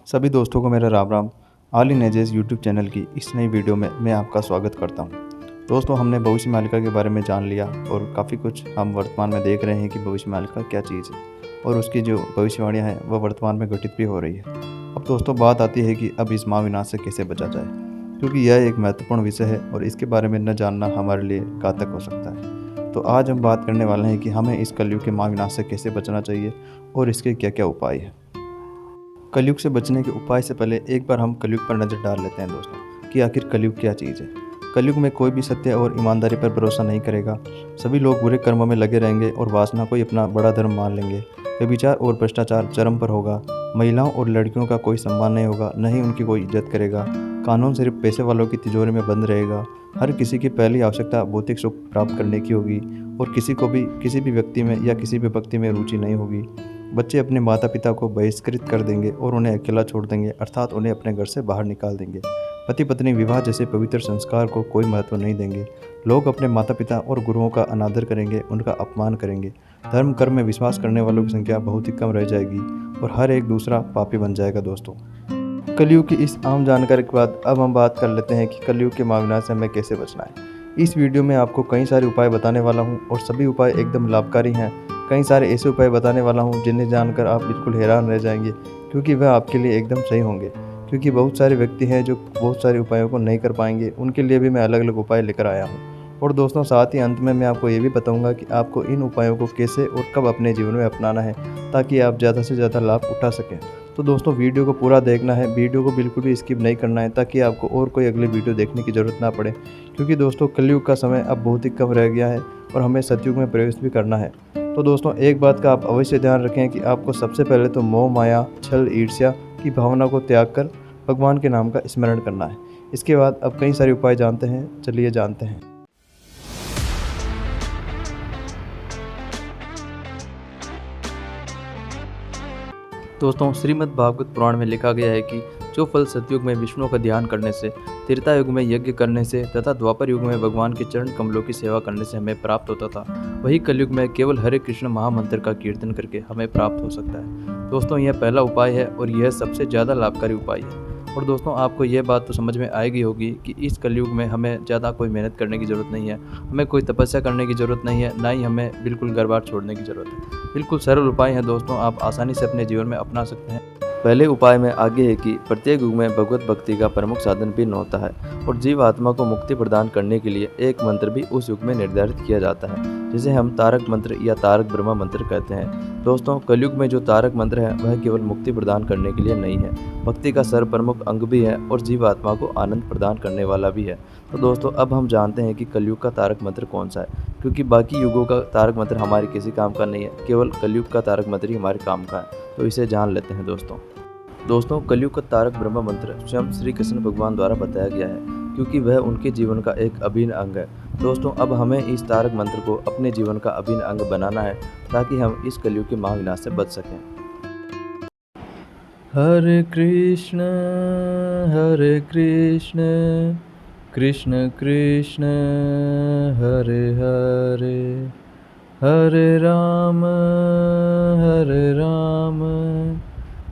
सभी दोस्तों को मेरा Ram Ram. All in ages YouTube channel की इस नई वीडियो में मैं आपका स्वागत करता हूं। दोस्तों, हमने भविष्य मालिका के बारे में जान लिया और काफ़ी कुछ हम वर्तमान में देख रहे हैं कि भविष्य मालिका क्या चीज़ है और उसकी जो भविष्यवाणियाँ हैं वह वर्तमान में घटित भी हो रही है। अब दोस्तों बात आती है कि अब इस महाविनाश से कैसे बचा जाए, क्योंकि यह एक महत्वपूर्ण विषय है और इसके बारे में न जानना हमारे लिए घातक हो सकता है। तो आज हम बात करने वाले हैं कि हमें इस कलयुग के महाविनाश से कैसे बचना चाहिए और इसके क्या क्या उपाय हैं। कलयुग से बचने के उपाय से पहले एक बार हम कलयुग पर नज़र डाल लेते हैं दोस्तों कि आखिर कलयुग क्या चीज़ है। कलयुग में कोई भी सत्य और ईमानदारी पर भरोसा नहीं करेगा। सभी लोग बुरे कर्मों में लगे रहेंगे और वासना को ही अपना बड़ा धर्म मान लेंगे। व्यभिचार और भ्रष्टाचार चरम पर होगा। महिलाओं और लड़कियों का कोई सम्मान नहीं होगा, न ही उनकी कोई इज्जत करेगा। कानून सिर्फ पैसे वालों की तिजोरी में बंद रहेगा। हर किसी की पहली आवश्यकता भौतिक सुख प्राप्त करने की होगी और किसी को भी किसी भी व्यक्ति में या किसी भी भक्ति में रुचि नहीं होगी। बच्चे अपने माता पिता को बहिष्कृत कर देंगे और उन्हें अकेला छोड़ देंगे, अर्थात उन्हें अपने घर से बाहर निकाल देंगे। पति पत्नी विवाह जैसे पवित्र संस्कार को कोई महत्व नहीं देंगे। लोग अपने माता पिता और गुरुओं का अनादर करेंगे, उनका अपमान करेंगे। धर्म कर्म में विश्वास करने वालों की संख्या बहुत ही कम रह जाएगी और हर एक दूसरा पापी बन जाएगा। दोस्तों, कलयुग की इस आम जानकारी के बाद अब हम बात कर लेते हैं कि कलयुग के महाविनाश से हमें कैसे बचना है। इस वीडियो में आपको कई सारे उपाय बताने वाला हूं और सभी उपाय एकदम लाभकारी हैं। कई सारे ऐसे उपाय बताने वाला हूं जिन्हें जानकर आप बिल्कुल हैरान रह जाएंगे, क्योंकि वह आपके लिए एकदम सही होंगे। क्योंकि बहुत सारे व्यक्ति हैं जो बहुत सारे उपायों को नहीं कर पाएंगे, उनके लिए भी मैं अलग अलग उपाय लेकर आया हूँ। और दोस्तों, साथ ही अंत में मैं आपको ये भी बताऊँगा कि आपको इन उपायों को कैसे और कब अपने जीवन में अपनाना है, ताकि आप ज़्यादा से ज़्यादा लाभ उठा सकें। तो दोस्तों, वीडियो को पूरा देखना है, वीडियो को बिल्कुल भी स्किप नहीं करना है, ताकि आपको और कोई अगली वीडियो देखने की ज़रूरत ना पड़े। क्योंकि दोस्तों, कलयुग का समय अब बहुत ही कम रह गया है और हमें सतयुग में प्रवेश भी करना है। तो दोस्तों, एक बात का आप अवश्य ध्यान रखें कि आपको सबसे पहले तो मोह माया छल ईर्ष्या की भावना को त्याग कर भगवान के नाम का स्मरण करना है। इसके बाद अब कई सारे उपाय जानते हैं, चलिए जानते हैं। दोस्तों, श्रीमद् भागवत पुराण में लिखा गया है कि जो फल सतयुग में विष्णु का ध्यान करने से, त्रेता युग में यज्ञ करने से तथा द्वापर युग में भगवान के चरण कमलों की सेवा करने से हमें प्राप्त होता था, वही कलयुग में केवल हरे कृष्ण महामंत्र का कीर्तन करके हमें प्राप्त हो सकता है। दोस्तों, यह पहला उपाय है और यह सबसे ज़्यादा लाभकारी उपाय है। और दोस्तों, आपको यह बात तो समझ में आएगी होगी कि इस कलयुग में हमें ज़्यादा कोई मेहनत करने की ज़रूरत नहीं है, हमें कोई तपस्या करने की ज़रूरत नहीं है, ना ही हमें बिल्कुल घर बार छोड़ने की ज़रूरत है। बिल्कुल सरल उपाय है दोस्तों, आप आसानी से अपने जीवन में अपना सकते हैं। पहले उपाय में आगे है कि प्रत्येक युग में भगवत भक्ति का प्रमुख साधन भिन्न होता है और जीव आत्मा को मुक्ति प्रदान करने के लिए एक मंत्र भी उस युग में निर्धारित किया जाता है, जिसे हम तारक मंत्र या तारक ब्रह्मा मंत्र कहते हैं। दोस्तों, कलयुग में जो तारक मंत्र है वह केवल मुक्ति प्रदान करने के लिए नहीं है, भक्ति का सर्वप्रमुख अंग भी है और जीव आत्मा को आनंद प्रदान करने वाला भी है। तो दोस्तों, अब हम जानते हैं कि कलयुग का तारक मंत्र कौन सा है, क्योंकि बाकी युगों का तारक मंत्र हमारे किसी काम का नहीं है, केवल कलयुग का तारक मंत्र ही हमारे काम का है। तो इसे जान लेते हैं। दोस्तों, कलयुग का तारक ब्रह्मा मंत्र स्वयं श्री कृष्ण भगवान द्वारा बताया गया है, क्योंकि वह उनके जीवन का एक अभिन्न अंग है। दोस्तों, अब हमें इस तारक मंत्र को अपने जीवन का अभिन्न अंग बनाना है, ताकि हम इस कलयुग के महाविनाश से बच सकें। हरे कृष्ण कृष्ण कृष्ण हरे हरे, हरे राम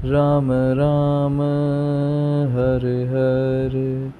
राम राम हरे हरे।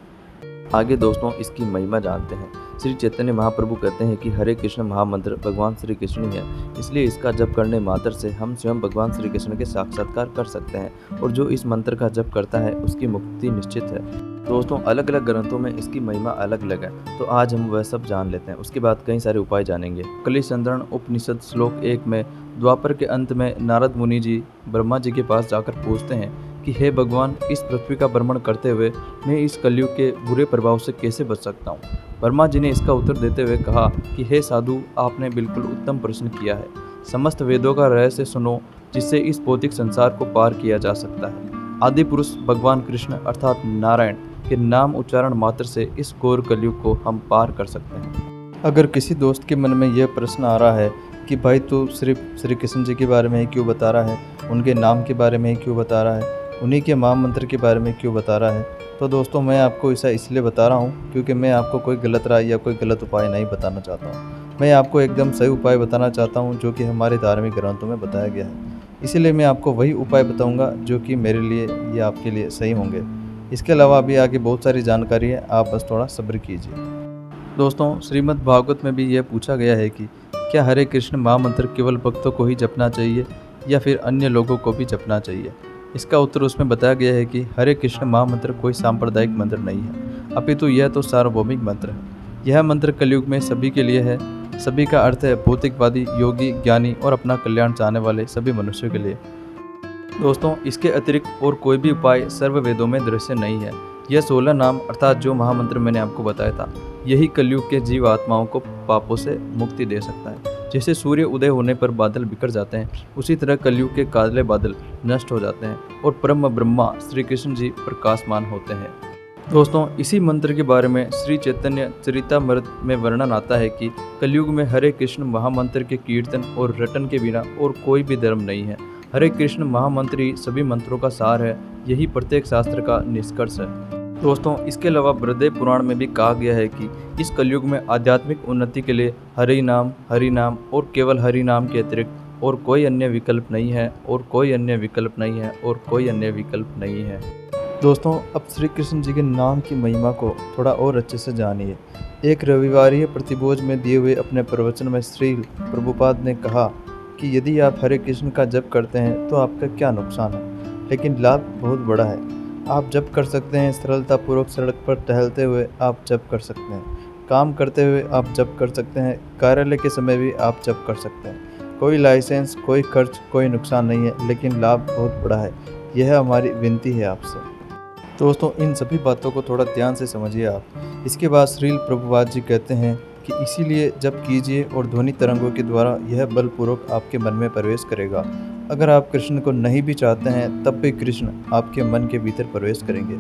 आगे दोस्तों इसकी महिमा जानते हैं। श्री चैतन्य महाप्रभु कहते हैं कि हरे कृष्ण महामंत्र भगवान श्री कृष्ण ही है, इसलिए इसका जप करने मात्र से हम स्वयं भगवान श्री कृष्ण के साक्षात्कार कर सकते हैं और जो इस मंत्र का जप करता है उसकी मुक्ति निश्चित है। दोस्तों, अलग अलग ग्रंथों में इसकी महिमा अलग अलग है, तो आज हम वह सब जान लेते हैं। उसके बाद कई सारे उपाय जानेंगे। कलिसंधरण उपनिषद श्लोक 1 में द्वापर के अंत में नारद मुनि जी ब्रह्मा जी के पास जाकर पूछते हैं कि हे भगवान, इस पृथ्वी का भ्रमण करते हुए मैं इस कलयुग के बुरे प्रभाव से कैसे बच सकता हूँ। ब्रह्मा जी ने इसका उत्तर देते हुए कहा कि हे साधु, आपने बिल्कुल उत्तम प्रश्न किया है। समस्त वेदों का रहस्य सुनो, जिससे इस भौतिक संसार को पार किया जा सकता है। आदि पुरुष भगवान कृष्ण अर्थात नारायण के नाम उच्चारण मात्र से इस घोर कलयुग को हम पार कर सकते हैं। अगर किसी दोस्त के मन में यह प्रश्न आ रहा है कि भाई तू सिर्फ श्री कृष्ण जी के बारे में ही क्यों बता रहा है, उनके नाम के बारे में ही क्यों बता रहा है, उन्हीं के महामंत्र के बारे में क्यों बता रहा है, तो दोस्तों, मैं आपको ऐसा इसलिए बता रहा हूँ क्योंकि मैं आपको कोई गलत राय या कोई गलत उपाय नहीं बताना चाहता हूँ। मैं आपको एकदम सही उपाय बताना चाहता हूँ जो कि हमारे धार्मिक ग्रंथों में बताया गया है। इसीलिए मैं आपको वही उपाय बताऊंगा जो कि मेरे लिए या आपके लिए सही होंगे। इसके अलावा अभी आगे बहुत सारी जानकारी है, आप बस थोड़ा सब्र कीजिए। दोस्तों, श्रीमद् भागवत में भी यह पूछा गया है कि क्या हरे कृष्ण महामंत्र केवल भक्तों को ही जपना चाहिए या फिर अन्य लोगों को भी जपना चाहिए। इसका उत्तर उसमें बताया गया है कि हरे कृष्ण महामंत्र कोई सांप्रदायिक मंत्र नहीं है, अपितु यह तो सार्वभौमिक मंत्र है। यह मंत्र कलयुग में सभी के लिए है। सभी का अर्थ है भौतिकवादी, योगी, ज्ञानी और अपना कल्याण चाहने वाले सभी मनुष्यों के लिए। दोस्तों, इसके अतिरिक्त और कोई भी उपाय सर्व वेदों में दृश्य नहीं है। यह 16 नाम अर्थात जो महामंत्र मैंने आपको बताया था, यही कलयुग के जीव आत्माओं को पापों से मुक्ति दे सकता है। जैसे सूर्य उदय होने पर बादल बिखर जाते हैं, उसी तरह कलयुग के काले बादल नष्ट हो जाते हैं और परम ब्रह्मा श्री कृष्ण जी प्रकाशमान होते हैं। दोस्तों, इसी मंत्र के बारे में श्री चैतन्य चरितामृत में वर्णन आता है कि कलयुग में हरे कृष्ण महामंत्र के कीर्तन और रटन के बिना और कोई भी धर्म नहीं है। हरे कृष्ण महामंत्र ही सभी मंत्रों का सार है, यही प्रत्येक शास्त्र का निष्कर्ष है। दोस्तों, इसके अलावा बृहदेव पुराण में भी कहा गया है कि इस कलयुग में आध्यात्मिक उन्नति के लिए हरि नाम और केवल हरि नाम के अतिरिक्त और कोई अन्य विकल्प नहीं है और कोई अन्य विकल्प नहीं है और कोई अन्य विकल्प नहीं है। दोस्तों, अब श्री कृष्ण जी के नाम की महिमा को थोड़ा और अच्छे से जानिए। एक रविवारीय प्रतिभोज में दिए हुए अपने प्रवचन में श्री प्रभुपाद ने कहा कि यदि आप हरे कृष्ण का जप करते हैं तो आपका क्या नुकसान है, लेकिन लाभ बहुत बड़ा है। आप जप कर सकते हैं, सरलतापूर्वक सड़क पर टहलते हुए आप जप कर सकते हैं, काम करते हुए आप जप कर सकते हैं, कार्यालय के समय भी आप जप कर सकते हैं। कोई लाइसेंस, कोई खर्च, कोई नुकसान नहीं है, लेकिन लाभ बहुत बड़ा है। यह हमारी विनती है आपसे। दोस्तों, इन सभी बातों को थोड़ा ध्यान से समझिए आप। इसके बाद श्रील प्रभुपाद जी कहते हैं कि इसीलिए जप कीजिए और ध्वनि तरंगों के द्वारा यह बलपूर्वक आपके मन में प्रवेश करेगा। अगर आप कृष्ण को नहीं भी चाहते हैं तब भी कृष्ण आपके मन के भीतर प्रवेश करेंगे।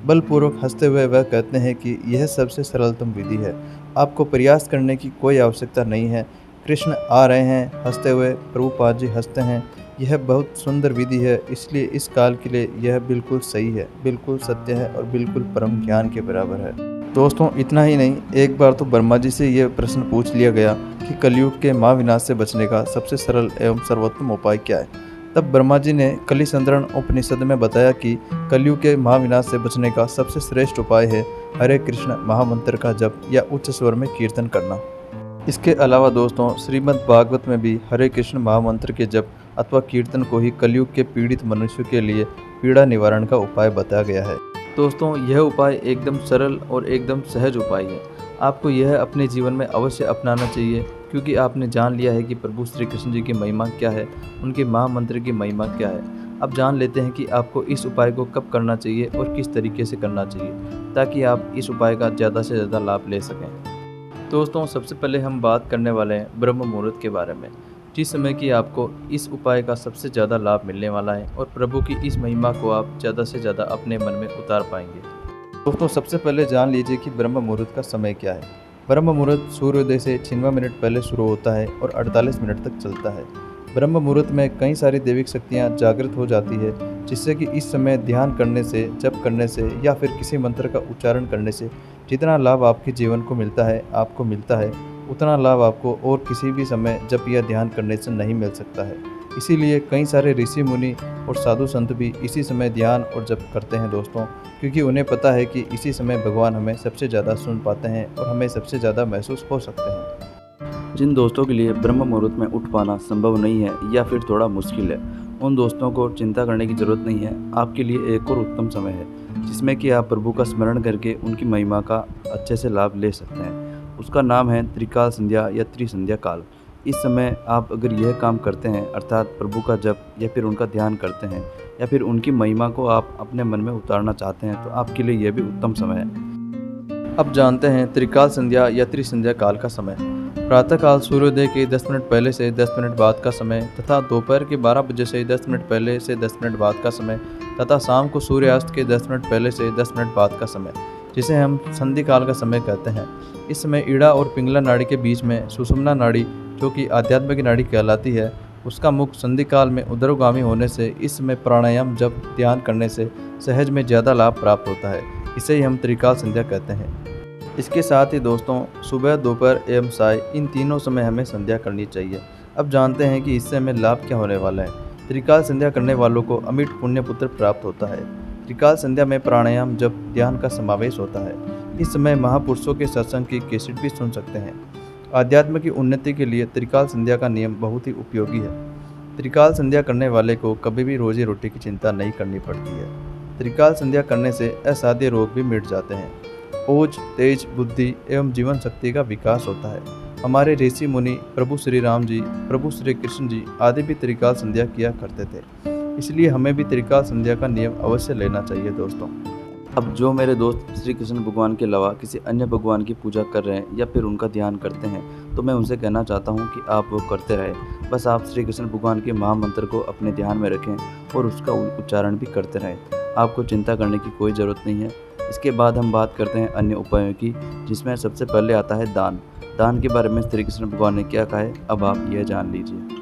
बलपूर्वक हंसते हुए वह कहते हैं कि यह सबसे सरलतम विधि है, आपको प्रयास करने की कोई आवश्यकता नहीं है। कृष्ण आ रहे हैं। हंसते हुए प्रभुपाद जी हंसते हैं। यह बहुत सुंदर विधि है, इसलिए इस काल के लिए यह बिल्कुल सही है, बिल्कुल सत्य है और बिल्कुल परम ज्ञान के बराबर है। दोस्तों, इतना ही नहीं, एक बार तो ब्रह्मा जी से यह प्रश्न पूछ लिया गया कि कलयुग के महाविनाश से बचने का सबसे सरल एवं सर्वोत्तम उपाय क्या है। तब ब्रह्मा जी ने कलिसंधरण उपनिषद में बताया कि कलयुग के महाविनाश से बचने का सबसे श्रेष्ठ उपाय है हरे कृष्ण महामंत्र का जप या उच्च स्वर में कीर्तन करना। इसके अलावा दोस्तों, श्रीमद् भागवत में भी हरे कृष्ण महामंत्र के जप अथवा कीर्तन को ही कलयुग के पीड़ित मनुष्य के लिए पीड़ा निवारण का उपाय बताया गया है। दोस्तों, यह उपाय एकदम सरल और एकदम सहज उपाय है। आपको यह अपने जीवन में अवश्य अपनाना चाहिए, क्योंकि आपने जान लिया है कि प्रभु श्री कृष्ण जी की महिमा क्या है, उनके महामंत्र की महिमा क्या है। अब जान लेते हैं कि आपको इस उपाय को कब करना चाहिए और किस तरीके से करना चाहिए, ताकि आप इस उपाय का ज़्यादा से ज़्यादा लाभ ले सकें। दोस्तों, सबसे पहले हम बात करने वाले हैं ब्रह्म मुहूर्त के बारे में, जिस समय कि आपको इस उपाय का सबसे ज़्यादा लाभ मिलने वाला है और प्रभु की इस महिमा को आप ज़्यादा से ज़्यादा अपने मन में उतार पाएंगे। दोस्तों, सबसे पहले जान लीजिए कि ब्रह्म मुहूर्त का समय क्या है। ब्रह्म मुहूर्त सूर्योदय से 96 मिनट पहले शुरू होता है और 48 मिनट तक चलता है। ब्रह्म मुहूर्त में कई सारी दैविक शक्तियाँ जागृत हो जाती है, जिससे कि इस समय ध्यान करने से, जप करने से या फिर किसी मंत्र का उच्चारण करने से जितना लाभ आपके जीवन को मिलता है, आपको मिलता है, उतना लाभ आपको और किसी भी समय जप या ध्यान करने से नहीं मिल सकता है। इसीलिए कई सारे ऋषि मुनि और साधु संत भी इसी समय ध्यान और जप करते हैं दोस्तों, क्योंकि उन्हें पता है कि इसी समय भगवान हमें सबसे ज़्यादा सुन पाते हैं और हमें सबसे ज़्यादा महसूस हो सकते हैं। जिन दोस्तों के लिए ब्रह्म मुहूर्त में उठ पाना संभव नहीं है या फिर थोड़ा मुश्किल है, उन दोस्तों को चिंता करने की ज़रूरत नहीं है। आपके लिए एक और उत्तम समय है, जिसमें कि आप प्रभु का स्मरण करके उनकी महिमा का अच्छे से लाभ ले सकते हैं। उसका नाम है त्रिकाल संध्या या त्रिसंध्या काल। इस समय आप अगर यह काम करते हैं, अर्थात प्रभु का जप या फिर उनका ध्यान करते हैं या फिर उनकी महिमा को आप अपने मन में उतारना चाहते हैं, तो आपके लिए यह भी उत्तम समय है। अब जानते हैं त्रिकाल संध्या या त्रिसंध्या काल का समय। प्रातःकाल सूर्योदय के 10 मिनट पहले से 10 मिनट बाद का समय तथा दोपहर के 12 बजे से 10 मिनट पहले से 10 मिनट बाद का समय तथा शाम को सूर्यास्त के 10 मिनट पहले से 10 मिनट बाद का समय, जिसे हम संधि काल का समय कहते हैं। इस समय ईड़ा और पिंगला नाड़ी के बीच में सुषुम्ना नाड़ी, जो कि आध्यात्म की नाड़ी कहलाती है, उसका मुख संधि काल में उदरगामी होने से इस समय प्राणायाम जप ध्यान करने से सहज में ज़्यादा लाभ प्राप्त होता है। इसे ही हम त्रिकाल संध्या कहते हैं। इसके साथ ही दोस्तों, सुबह, दोपहर एवं साय, इन तीनों समय हमें संध्या करनी चाहिए। अब जानते हैं कि इससे हमें लाभ क्या होने वाला है। त्रिकाल संध्या करने वालों को अमिट पुण्य पुत्र प्राप्त होता है। त्रिकाल संध्या में प्राणायाम, जप, ध्यान का समावेश होता है। इस समय महापुरुषों के सत्संग की कैसेट भी सुन सकते हैं। आध्यात्म की उन्नति के लिए त्रिकाल संध्या का नियम बहुत ही उपयोगी है। त्रिकाल संध्या करने वाले को कभी भी रोजी रोटी की चिंता नहीं करनी पड़ती है। त्रिकाल संध्या करने से असाध्य रोग भी मिट जाते हैं। ओज, तेज, बुद्धि एवं जीवन शक्ति का विकास होता है। हमारे ऋषि मुनि, प्रभु श्री राम जी, प्रभु श्री कृष्ण जी आदि भी त्रिकाल संध्या किया करते थे। इसलिए हमें भी त्रिकाल संध्या का नियम अवश्य लेना चाहिए दोस्तों। अब जो मेरे दोस्त श्री कृष्ण भगवान के अलावा किसी अन्य भगवान की पूजा कर रहे हैं या फिर उनका ध्यान करते हैं, तो मैं उनसे कहना चाहता हूं कि आप वो करते रहें। बस आप श्री कृष्ण भगवान के महामंत्र को अपने ध्यान में रखें और उसका उच्चारण भी करते रहें। आपको चिंता करने की कोई ज़रूरत नहीं है। इसके बाद हम बात करते हैं अन्य उपायों की, जिसमें सबसे पहले आता है दान। दान के बारे में श्री कृष्ण भगवान ने क्या कहा है, अब आप यह जान लीजिए।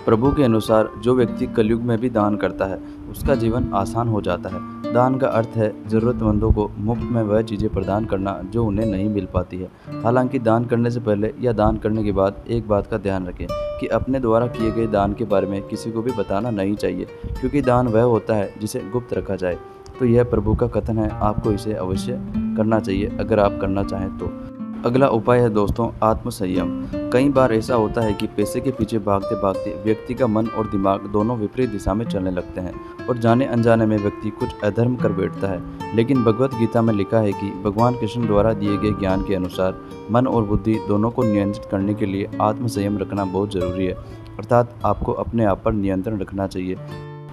प्रभु के अनुसार जो व्यक्ति कलयुग में भी दान करता है उसका जीवन आसान हो जाता है। दान का अर्थ है ज़रूरतमंदों को मुफ्त में वह चीज़ें प्रदान करना जो उन्हें नहीं मिल पाती है। हालांकि दान करने से पहले या दान करने के बाद एक बात का ध्यान रखें कि अपने द्वारा किए गए दान के बारे में किसी को भी बताना नहीं चाहिए, क्योंकि दान वह होता है जिसे गुप्त रखा जाए। तो यह प्रभु का कथन है, आपको इसे अवश्य करना चाहिए अगर आप करना चाहें तो। अगला उपाय है दोस्तों आत्मसंयम। कई बार ऐसा होता है कि पैसे के पीछे भागते भागते व्यक्ति का मन और दिमाग दोनों विपरीत दिशा में चलने लगते हैं और जाने अनजाने में व्यक्ति कुछ अधर्म कर बैठता है। लेकिन भगवत गीता में लिखा है कि भगवान कृष्ण द्वारा दिए गए ज्ञान के अनुसार मन और बुद्धि दोनों को नियंत्रित करने के लिए आत्मसंयम रखना बहुत ज़रूरी है, अर्थात आपको अपने आप पर नियंत्रण रखना चाहिए।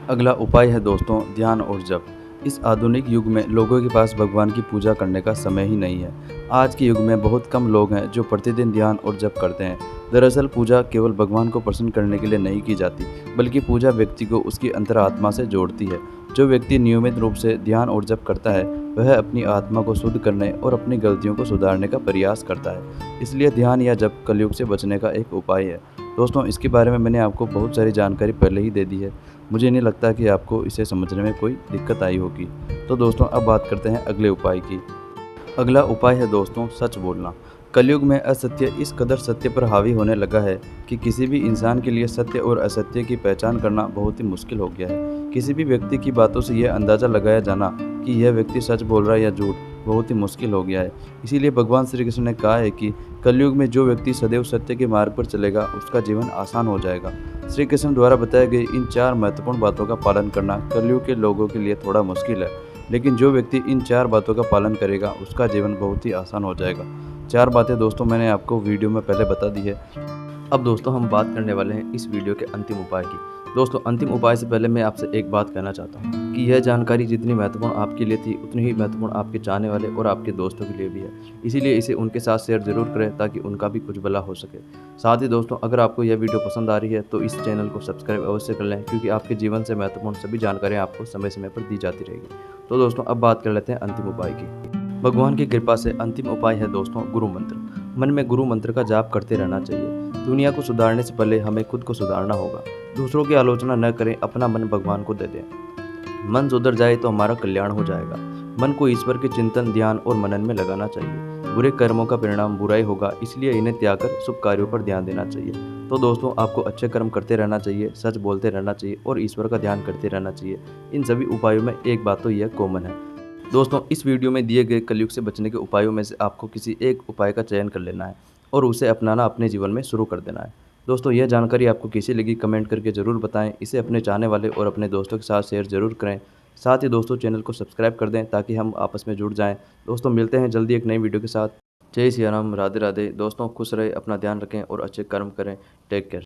अगला उपाय है दोस्तों ध्यान और जप। इस आधुनिक युग में लोगों के पास भगवान की पूजा करने का समय ही नहीं है। आज के युग में बहुत कम लोग हैं जो प्रतिदिन ध्यान और जप करते हैं। दरअसल पूजा केवल भगवान को प्रसन्न करने के लिए नहीं की जाती, बल्कि पूजा व्यक्ति को उसकी अंतरात्मा से जोड़ती है। जो व्यक्ति नियमित रूप से ध्यान और जप करता है वह अपनी आत्मा को शुद्ध करने और अपनी गलतियों को सुधारने का प्रयास करता है। इसलिए ध्यान या जप कलयुग से बचने का एक उपाय है। दोस्तों इसके बारे में मैंने आपको बहुत सारी जानकारी पहले ही दे दी है। मुझे नहीं लगता कि आपको इसे समझने में कोई दिक्कत आई होगी। तो दोस्तों अब बात करते हैं अगले उपाय की। अगला उपाय है दोस्तों सच बोलना। कलयुग में असत्य इस कदर सत्य पर हावी होने लगा है कि किसी भी इंसान के लिए सत्य और असत्य की पहचान करना बहुत ही मुश्किल हो गया है। किसी भी व्यक्ति की बातों से यह अंदाज़ा लगाया जाना कि यह व्यक्ति सच बोल रहा है या झूठ बहुत ही मुश्किल हो गया है। इसीलिए भगवान श्री कृष्ण ने कहा है कि कलयुग में जो व्यक्ति सदैव सत्य के मार्ग पर चलेगा उसका जीवन आसान हो जाएगा। श्री कृष्ण द्वारा बताए गए इन 4 महत्वपूर्ण बातों का पालन करना कलयुग के लोगों के लिए थोड़ा मुश्किल है, लेकिन जो व्यक्ति इन 4 बातों का पालन करेगा उसका जीवन बहुत ही आसान हो जाएगा। 4 बातें दोस्तों मैंने आपको वीडियो में पहले बता दी है। अब दोस्तों हम बात करने वाले हैं इस वीडियो के अंतिम उपाय की। दोस्तों अंतिम उपाय से पहले मैं आपसे एक बात कहना चाहता हूँ कि यह जानकारी जितनी महत्वपूर्ण आपके लिए थी उतनी ही महत्वपूर्ण आपके चाहने वाले और आपके दोस्तों के लिए भी है। इसीलिए इसे उनके साथ शेयर जरूर करें ताकि उनका भी कुछ भला हो सके। साथ ही दोस्तों अगर आपको यह वीडियो पसंद आ रही है तो इस चैनल को सब्सक्राइब अवश्य कर लें, क्योंकि आपके जीवन से महत्वपूर्ण सभी जानकारियाँ आपको समय समय पर दी जाती रहेगी। तो दोस्तों अब बात कर लेते हैं अंतिम उपाय की। भगवान की कृपा से अंतिम उपाय है दोस्तों गुरु मंत्र। मन में गुरु मंत्र का जाप करते रहना चाहिए। दुनिया को सुधारने से पहले हमें खुद को सुधारना होगा। दूसरों की आलोचना न करें, अपना मन भगवान को दे दें। मन सुधर जाए तो हमारा कल्याण हो जाएगा। मन को ईश्वर के चिंतन, ध्यान और मनन में लगाना चाहिए। बुरे कर्मों का परिणाम बुराई होगा, इसलिए इन्हें त्याग कर शुभ कार्यों पर ध्यान देना चाहिए। तो दोस्तों आपको अच्छे कर्म करते रहना चाहिए, सच बोलते रहना चाहिए और ईश्वर का ध्यान करते रहना चाहिए। इन सभी उपायों में एक बात तो यह कॉमन है। दोस्तों इस वीडियो में दिए गए कलयुग से बचने के उपायों में से आपको किसी एक उपाय का चयन कर लेना है और उसे अपनाना अपने जीवन में शुरू कर देना है। दोस्तों यह जानकारी आपको कैसी लगी कमेंट करके ज़रूर बताएं। इसे अपने चाहने वाले और अपने दोस्तों के साथ शेयर ज़रूर करें। साथ ही दोस्तों चैनल को सब्सक्राइब कर दें ताकि हम आपस में जुड़ जाएं। दोस्तों मिलते हैं जल्दी एक नई वीडियो के साथ। जय सिया राम, राधे राधे। दोस्तों खुश रहे, अपना ध्यान रखें और अच्छे कर्म करें। Take care.